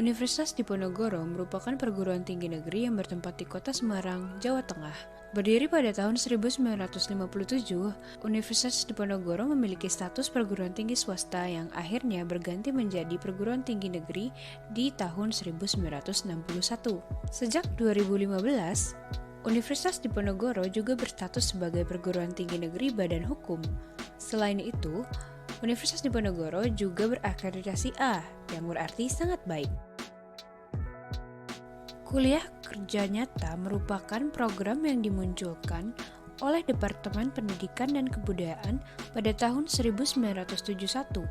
Universitas Diponegoro merupakan perguruan tinggi negeri yang bertempat di Kota Semarang, Jawa Tengah. Berdiri pada tahun 1957, Universitas Diponegoro memiliki status perguruan tinggi swasta yang akhirnya berganti menjadi perguruan tinggi negeri di tahun 1961. Sejak 2015, Universitas Diponegoro juga berstatus sebagai perguruan tinggi negeri Badan Hukum. Selain itu, Universitas Diponegoro juga berakreditasi A, yang berarti sangat baik. Kuliah Kerja Nyata merupakan program yang dimunculkan oleh Departemen Pendidikan dan Kebudayaan pada tahun 1971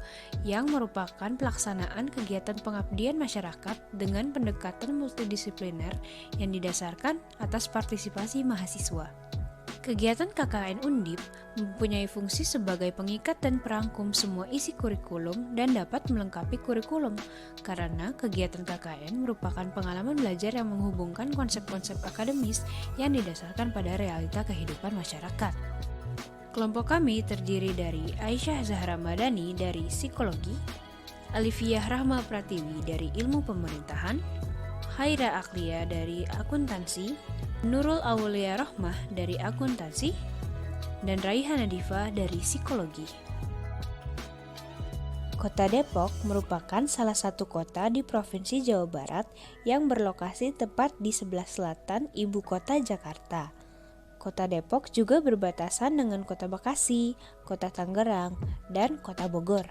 yang merupakan pelaksanaan kegiatan pengabdian masyarakat dengan pendekatan multidisipliner yang didasarkan atas partisipasi mahasiswa. Kegiatan KKN Undip mempunyai fungsi sebagai pengikat dan perangkum semua isi kurikulum dan dapat melengkapi kurikulum, karena kegiatan KKN merupakan pengalaman belajar yang menghubungkan konsep-konsep akademis yang didasarkan pada realita kehidupan masyarakat. Kelompok kami terdiri dari Aisyah Zahra Madani dari Psikologi, Alifiyah Rahma Pratiwi dari Ilmu Pemerintahan, Haira Aklia dari Akuntansi, Nurul Aulia Rohmah dari Akuntansi, dan Raihan Nadifa dari Psikologi. Kota Depok merupakan salah satu kota di Provinsi Jawa Barat yang berlokasi tepat di sebelah selatan ibu kota Jakarta. Kota Depok juga berbatasan dengan Kota Bekasi, Kota Tangerang, dan Kota Bogor.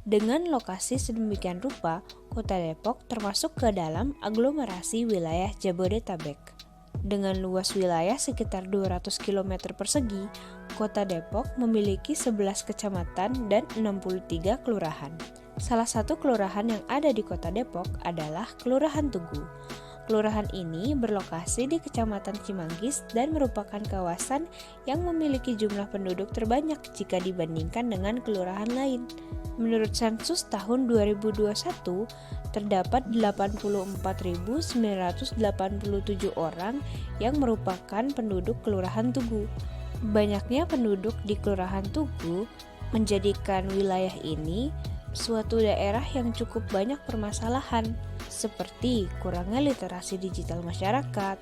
Dengan lokasi sedemikian rupa, Kota Depok termasuk ke dalam aglomerasi wilayah Jabodetabek. Dengan luas wilayah sekitar 200 km persegi, Kota Depok memiliki 11 kecamatan dan 63 kelurahan. Salah satu kelurahan yang ada di Kota Depok adalah Kelurahan Tugu. Kelurahan ini berlokasi di Kecamatan Cimanggis dan merupakan kawasan yang memiliki jumlah penduduk terbanyak jika dibandingkan dengan kelurahan lain. Menurut sensus tahun 2021, terdapat 84.987 orang yang merupakan penduduk Kelurahan Tugu. Banyaknya penduduk di Kelurahan Tugu menjadikan wilayah ini suatu daerah yang cukup banyak permasalahan, seperti kurangnya literasi digital masyarakat,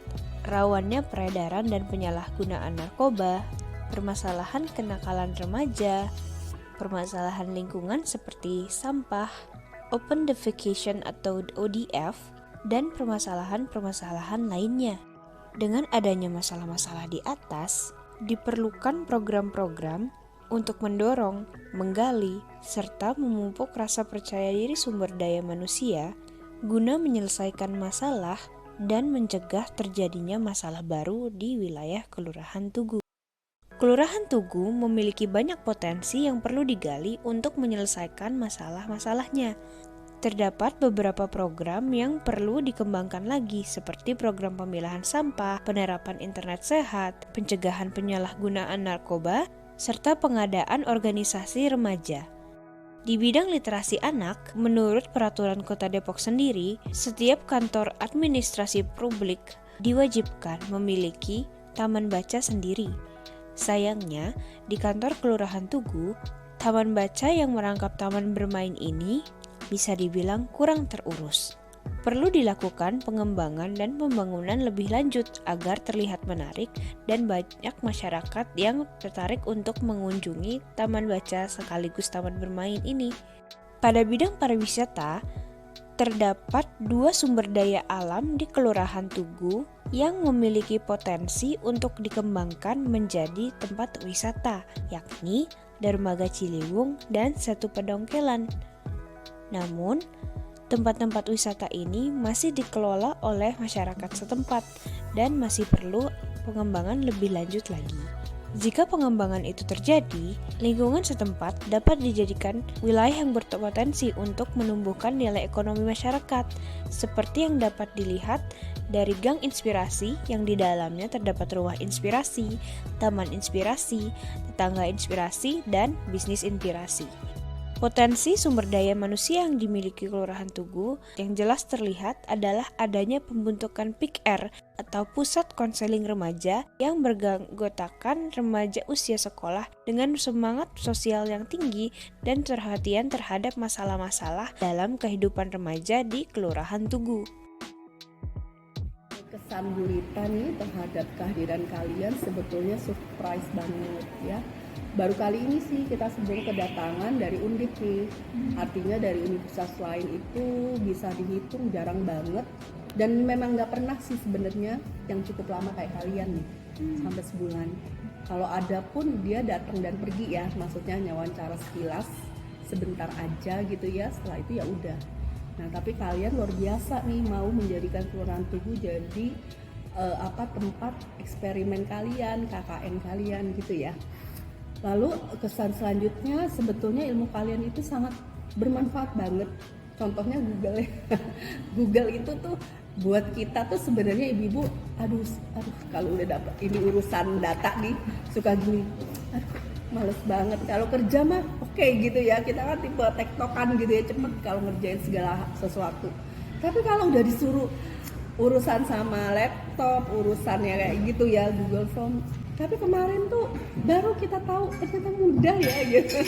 rawannya peredaran dan penyalahgunaan narkoba, permasalahan kenakalan remaja, permasalahan lingkungan seperti sampah, open defecation atau ODF, dan permasalahan-permasalahan lainnya. Dengan adanya masalah-masalah di atas, diperlukan program-program untuk mendorong, menggali, serta memupuk rasa percaya diri sumber daya manusia guna menyelesaikan masalah dan mencegah terjadinya masalah baru di wilayah Kelurahan Tugu. Kelurahan Tugu memiliki banyak potensi yang perlu digali untuk menyelesaikan masalah-masalahnya. Terdapat beberapa program yang perlu dikembangkan lagi, seperti program pemilahan sampah, penerapan internet sehat, pencegahan penyalahgunaan narkoba, serta pengadaan organisasi remaja. Di bidang literasi anak, menurut peraturan Kota Depok sendiri, setiap kantor administrasi publik diwajibkan memiliki taman baca sendiri. Sayangnya, di kantor Kelurahan Tugu, taman baca yang merangkap taman bermain ini bisa dibilang kurang terurus. Perlu dilakukan pengembangan dan pembangunan lebih lanjut agar terlihat menarik dan banyak masyarakat yang tertarik untuk mengunjungi taman baca sekaligus taman bermain ini. Pada bidang pariwisata, terdapat 2 sumber daya alam di Kelurahan Tugu yang memiliki potensi untuk dikembangkan menjadi tempat wisata, yakni Dermaga Ciliwung dan Setu Pedongkelan. Namun, tempat-tempat wisata ini masih dikelola oleh masyarakat setempat dan masih perlu pengembangan lebih lanjut lagi. Jika pengembangan itu terjadi, lingkungan setempat dapat dijadikan wilayah yang berpotensi untuk menumbuhkan nilai ekonomi masyarakat, seperti yang dapat dilihat dari Gang Inspirasi yang di dalamnya terdapat rumah inspirasi, taman inspirasi, tetangga inspirasi, dan bisnis inspirasi. Potensi sumber daya manusia yang dimiliki Kelurahan Tugu yang jelas terlihat adalah adanya pembentukan PIKR atau Pusat Konseling Remaja yang beranggotakan remaja usia sekolah dengan semangat sosial yang tinggi dan perhatian terhadap masalah-masalah dalam kehidupan remaja di Kelurahan Tugu. Kesan Bu Rita nih terhadap kehadiran kalian sebetulnya surprise banget ya. Baru kali ini sih kita sebelum kedatangan dari Undip nih. Artinya dari universitas lain itu bisa dihitung jarang banget. Dan memang nggak pernah sih sebenarnya yang cukup lama kayak kalian nih, sampai sebulan. Kalau ada pun dia datang dan pergi ya, maksudnya hanya wawancara sekilas, sebentar aja gitu ya. Setelah itu ya udah. Nah tapi kalian luar biasa nih mau menjadikan Kelurahan Tugu jadi tempat eksperimen kalian, KKN kalian gitu ya. Lalu kesan selanjutnya sebetulnya ilmu kalian itu sangat bermanfaat banget. Contohnya Google ya. Google itu tuh buat kita tuh sebenarnya ibu-ibu, aduh kalau udah dapat ini urusan data nih suka gini, aduh males banget. Kalau kerja mah oke gitu ya, kita kan tipe tektokan gitu ya, cepet kalau ngerjain segala sesuatu. Tapi kalau udah disuruh urusan sama laptop, urusannya kayak gitu ya, Google Form. Tapi kemarin tuh baru kita tahu ternyata mudah ya gitu.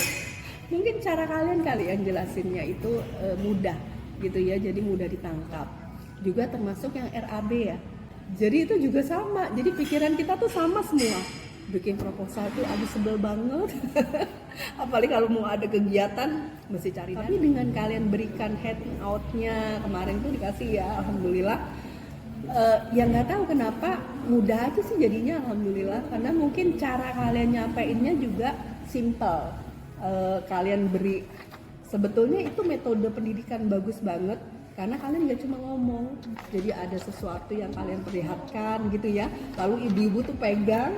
Mungkin cara kalian kali yang jelasinnya itu mudah gitu ya, jadi mudah ditangkap. Juga termasuk yang RAB ya. Jadi itu juga sama. Jadi pikiran kita tuh sama semua. Bikin proposal tuh aduh sebel banget. Apalagi kalau mau ada kegiatan mesti cari. Tapi dengan kalian berikan handout-nya kemarin tuh dikasih ya, alhamdulillah. Yang nggak tahu kenapa mudah aja sih jadinya, alhamdulillah, karena mungkin cara kalian nyampeinnya juga simple. Kalian beri sebetulnya itu metode pendidikan bagus banget karena kalian nggak cuma ngomong, jadi ada sesuatu yang kalian perlihatkan gitu ya, lalu ibu-ibu tuh pegang.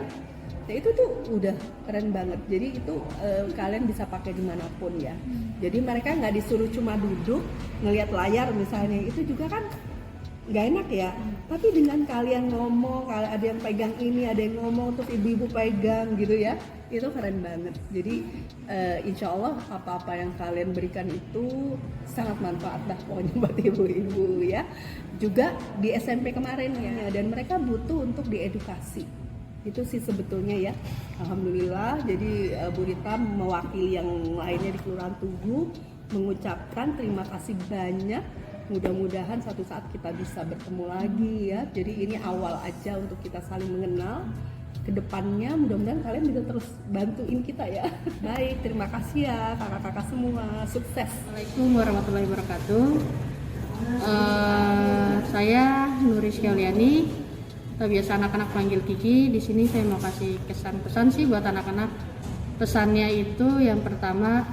Nah itu tuh udah keren banget. Jadi itu kalian bisa pakai dimanapun ya. Jadi mereka nggak disuruh cuma duduk ngelihat layar misalnya, itu juga kan nggak enak ya. Tapi dengan kalian ngomong, kalau ada yang pegang ini, ada yang ngomong terus ibu-ibu pegang gitu ya, itu keren banget. Jadi insya Allah apa-apa yang kalian berikan itu sangat manfaat lah pokoknya buat ibu-ibu ya. Juga di SMP kemarin ya, dan mereka butuh untuk diedukasi. Itu sih sebetulnya ya, alhamdulillah. Jadi Bu Rita mewakili yang lainnya di Kelurahan Tugu mengucapkan terima kasih banyak. Mudah-mudahan suatu saat kita bisa bertemu lagi ya. Jadi ini awal aja untuk kita saling mengenal. Kedepannya mudah-mudahan kalian bisa terus bantuin kita ya. Baik, terima kasih ya kakak-kakak semua, sukses. Assalamualaikum warahmatullahi wabarakatuh. Saya Nuris Kaliani, atau biasa anak-anak panggil Kiki. Di sini saya mau kasih kesan-pesan sih buat anak-anak. Pesannya itu yang pertama,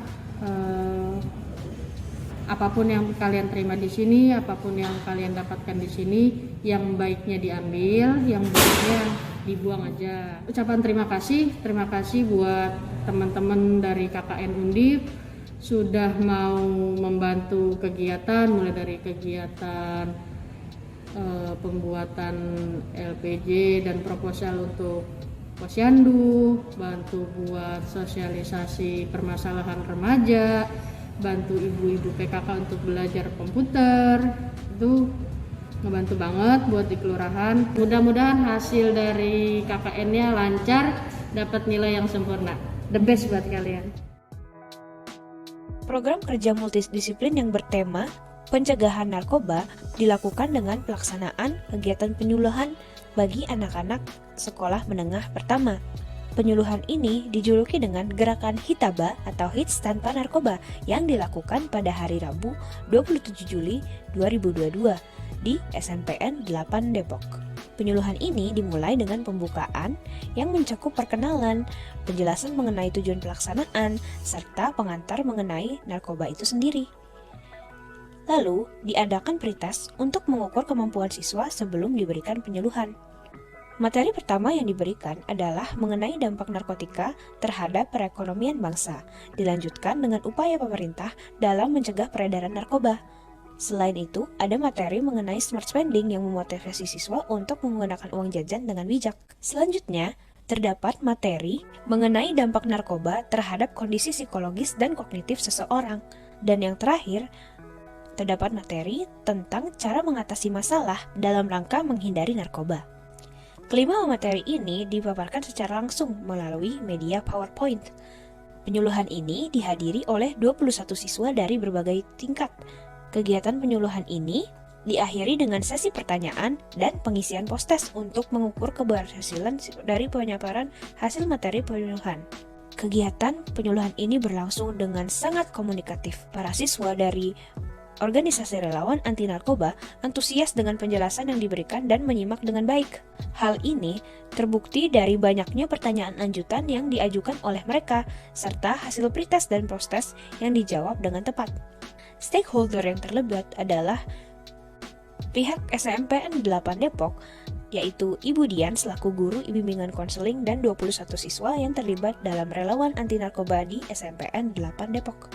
apapun yang kalian terima di sini, apapun yang kalian dapatkan di sini, yang baiknya diambil, yang buruknya dibuang aja. Ucapan terima kasih buat teman-teman dari KKN Undip sudah mau membantu kegiatan, mulai dari kegiatan pembuatan LPJ dan proposal untuk posyandu, bantu buat sosialisasi permasalahan remaja, bantu ibu-ibu PKK untuk belajar komputer. Itu ngebantu banget buat di kelurahan. Mudah-mudahan hasil dari KKN-nya lancar, dapat nilai yang sempurna. The best buat kalian. Program kerja multidisiplin yang bertema pencegahan narkoba dilakukan dengan pelaksanaan kegiatan penyuluhan bagi anak-anak sekolah menengah pertama. Penyuluhan ini dijuluki dengan Gerakan Hitaba atau Hits Tanpa Narkoba yang dilakukan pada hari Rabu 27 Juli 2022 di SNPN 8 Depok. Penyuluhan ini dimulai dengan pembukaan yang mencakup perkenalan, penjelasan mengenai tujuan pelaksanaan, serta pengantar mengenai narkoba itu sendiri. Lalu, diadakan pretest untuk mengukur kemampuan siswa sebelum diberikan penyuluhan. Materi pertama yang diberikan adalah mengenai dampak narkotika terhadap perekonomian bangsa, dilanjutkan dengan upaya pemerintah dalam mencegah peredaran narkoba. Selain itu, ada materi mengenai smart spending yang memotivasi siswa untuk menggunakan uang jajan dengan bijak. Selanjutnya, terdapat materi mengenai dampak narkoba terhadap kondisi psikologis dan kognitif seseorang. Dan yang terakhir, terdapat materi tentang cara mengatasi masalah dalam rangka menghindari narkoba. Kelima materi ini dipaparkan secara langsung melalui media PowerPoint. Penyuluhan ini dihadiri oleh 21 siswa dari berbagai tingkat. Kegiatan penyuluhan ini diakhiri dengan sesi pertanyaan dan pengisian post-test untuk mengukur keberhasilan dari penyampaian hasil materi penyuluhan. Kegiatan penyuluhan ini berlangsung dengan sangat komunikatif. Para siswa dari organisasi relawan anti narkoba antusias dengan penjelasan yang diberikan dan menyimak dengan baik. Hal ini terbukti dari banyaknya pertanyaan lanjutan yang diajukan oleh mereka, serta hasil pretest dan post-test yang dijawab dengan tepat. Stakeholder yang terlibat adalah pihak SMPN 8 Depok, yaitu Ibu Dian selaku guru bimbingan konseling dan 21 siswa yang terlibat dalam relawan anti narkoba di SMPN 8 Depok.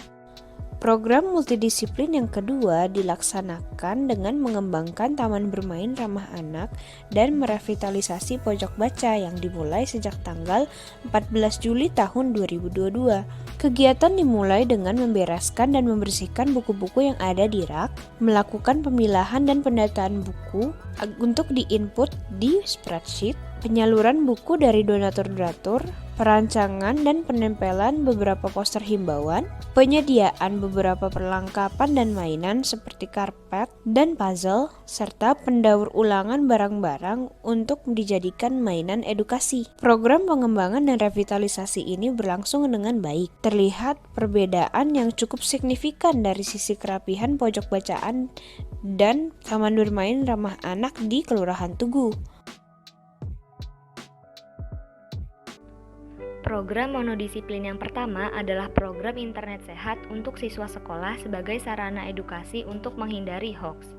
Program multidisiplin yang kedua dilaksanakan dengan mengembangkan taman bermain ramah anak dan merevitalisasi pojok baca yang dimulai sejak tanggal 14 Juli tahun 2022. Kegiatan dimulai dengan membereskan dan membersihkan buku-buku yang ada di rak, melakukan pemilahan dan pendataan buku untuk diinput di spreadsheet, penyaluran buku dari donatur-donatur, perancangan dan penempelan beberapa poster himbauan, penyediaan beberapa perlengkapan dan mainan seperti karpet dan puzzle, serta pendaur ulangan barang-barang untuk dijadikan mainan edukasi. Program pengembangan dan revitalisasi ini berlangsung dengan baik. Terlihat perbedaan yang cukup signifikan dari sisi kerapihan pojok bacaan dan taman bermain ramah anak di Kelurahan Tugu. Program monodisiplin yang pertama adalah program internet sehat untuk siswa sekolah sebagai sarana edukasi untuk menghindari hoaks.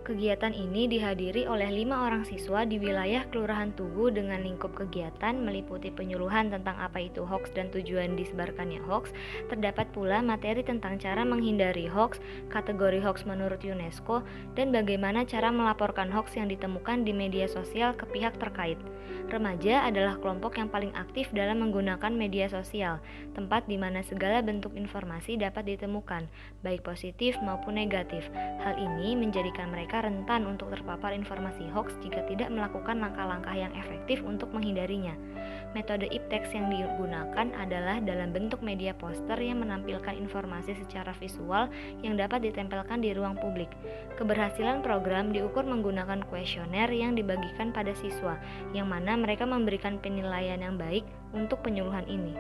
Kegiatan ini dihadiri oleh 5 orang siswa di wilayah Kelurahan Tugu dengan lingkup kegiatan meliputi penyuluhan tentang apa itu hoaks dan tujuan disebarkannya hoaks. Terdapat pula materi tentang cara menghindari hoaks, kategori hoaks menurut UNESCO, dan bagaimana cara melaporkan hoaks yang ditemukan di media sosial ke pihak terkait. Remaja adalah kelompok yang paling aktif dalam menggunakan media sosial, tempat di mana segala bentuk informasi dapat ditemukan, baik positif maupun negatif. Hal ini menjadikan mereka rentan untuk terpapar informasi hoaks jika tidak melakukan langkah-langkah yang efektif untuk menghindarinya. Metode iptex yang digunakan adalah dalam bentuk media poster yang menampilkan informasi secara visual yang dapat ditempelkan di ruang publik. Keberhasilan program diukur menggunakan kuesioner yang dibagikan pada siswa, yang mana mereka memberikan penilaian yang baik untuk penyuluhan ini.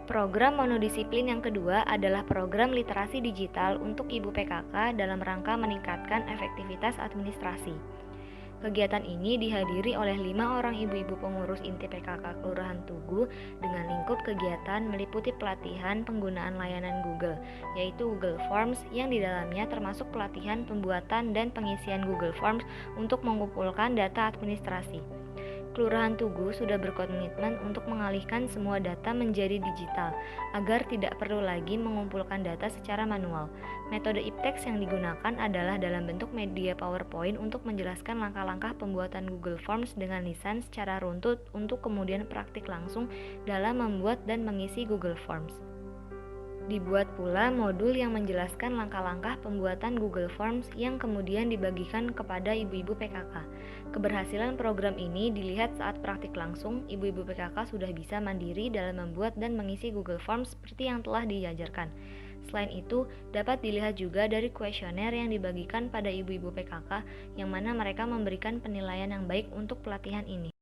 Program monodisiplin yang kedua adalah program literasi digital untuk ibu PKK dalam rangka meningkatkan efektivitas administrasi. Kegiatan ini dihadiri oleh 5 orang ibu-ibu pengurus inti PKK Kelurahan Tugu dengan lingkup kegiatan meliputi pelatihan penggunaan layanan Google, yaitu Google Forms yang di dalamnya termasuk pelatihan pembuatan dan pengisian Google Forms untuk mengumpulkan data administrasi. Kelurahan Tugu sudah berkomitmen untuk mengalihkan semua data menjadi digital agar tidak perlu lagi mengumpulkan data secara manual. Metode iptex yang digunakan adalah dalam bentuk media PowerPoint untuk menjelaskan langkah-langkah pembuatan Google Forms dengan lisan secara runtut untuk kemudian praktik langsung dalam membuat dan mengisi Google Forms. Dibuat pula modul yang menjelaskan langkah-langkah pembuatan Google Forms yang kemudian dibagikan kepada ibu-ibu PKK. Keberhasilan program ini dilihat saat praktik langsung, ibu-ibu PKK sudah bisa mandiri dalam membuat dan mengisi Google Forms seperti yang telah diajarkan. Selain itu, dapat dilihat juga dari kuesioner yang dibagikan pada ibu-ibu PKK, yang mana mereka memberikan penilaian yang baik untuk pelatihan ini.